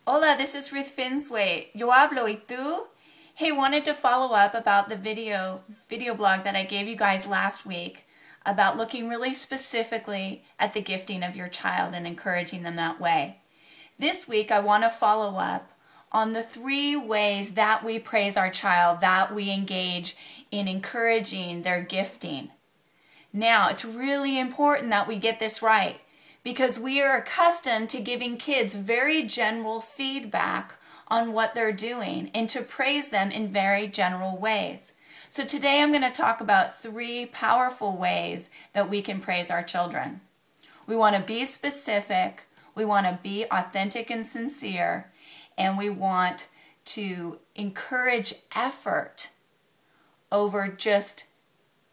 Hola, this is Ruth Finsway. Yo hablo y tú? Hey, wanted to follow up about the video blog that I gave you guys last week about looking really specifically at the gifting of your child and encouraging them that way. This week I want to follow up on the 3 ways that we praise our child, that we engage in encouraging their gifting. Now, it's really important that we get this right, because we are accustomed to giving kids very general feedback on what they're doing and to praise them in very general ways. So today I'm going to talk about 3 powerful ways that we can praise our children. We want to be specific, we want to be authentic and sincere, and we want to encourage effort over just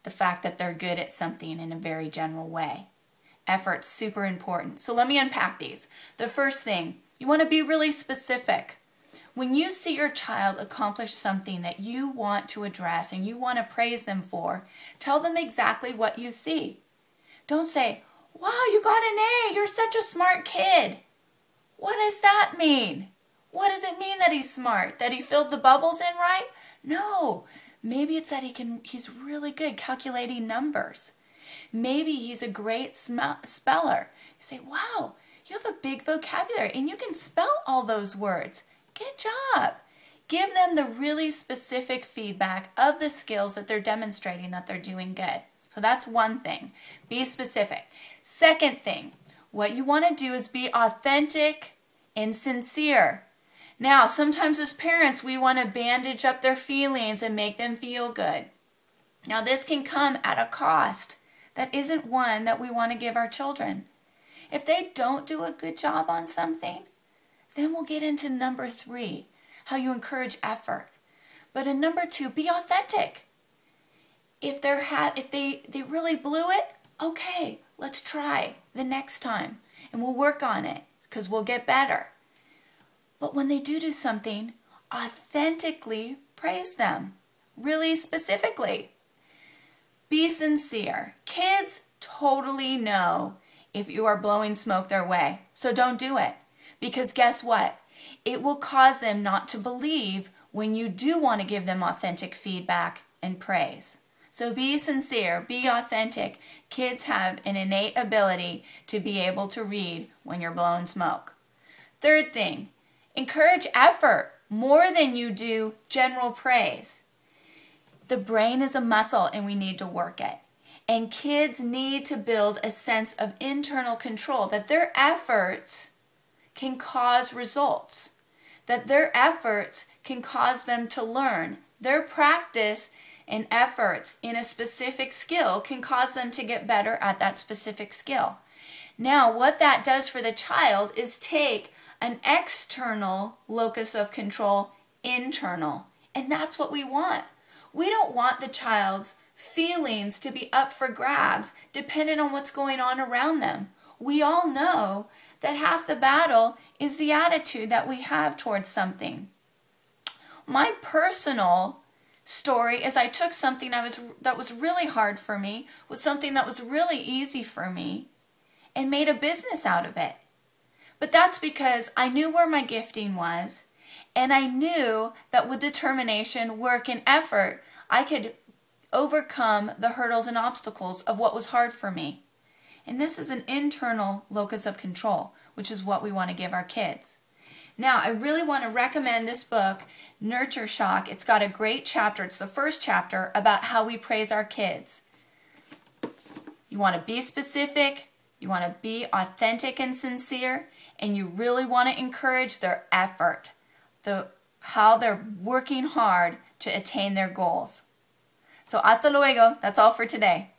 the fact that they're good at something in a very general way. Effort's super important. So let me unpack these. The first thing, you want to be really specific. When you see your child accomplish something that you want to address and you want to praise them for, tell them exactly what you see. Don't say, "Wow, you got an A, you're such a smart kid." What does that mean? What does it mean that he's smart? That he filled the bubbles in right? No. Maybe it's that he's really good calculating numbers. Maybe he's a great speller. You say, "Wow, you have a big vocabulary and you can spell all those words. Good job." Give them the really specific feedback of the skills that they're demonstrating that they're doing good. So that's one thing. Be specific. Second thing, what you want to do is be authentic and sincere. Now, sometimes as parents, we want to bandage up their feelings and make them feel good. Now, this can come at a cost that isn't one that we want to give our children. If they don't do a good job on something, then we'll get into number 3, how you encourage effort. But in number 2, be authentic. If they really blew it, okay, let's try the next time and we'll work on it because we'll get better. But when they do something, authentically praise them, really specifically. Be sincere. Kids totally know if you are blowing smoke their way, so don't do it. Because guess what? It will cause them not to believe when you do want to give them authentic feedback and praise. So be sincere, be authentic. Kids have an innate ability to be able to read when you're blowing smoke. Third thing, encourage effort more than you do general praise. The brain is a muscle and we need to work it. And kids need to build a sense of internal control, that their efforts can cause results, that their efforts can cause them to learn. Their practice and efforts in a specific skill can cause them to get better at that specific skill. Now, what that does for the child is take an external locus of control internal. And that's what we want. We don't want the child's feelings to be up for grabs dependent on what's going on around them. We all know that half the battle is the attitude that we have towards something. My personal story is I took something that was really hard for me with something that was really easy for me and made a business out of it. But that's because I knew where my gifting was, and I knew that with determination, work, and effort, I could overcome the hurdles and obstacles of what was hard for me. And this is an internal locus of control, which is what we want to give our kids. Now, I really want to recommend this book, Nurture Shock. It's got a great chapter. It's the first chapter about how we praise our kids. You want to be specific, you want to be authentic and sincere, and you really want to encourage their effort, how they're working hard to attain their goals. So hasta luego. That's all for today.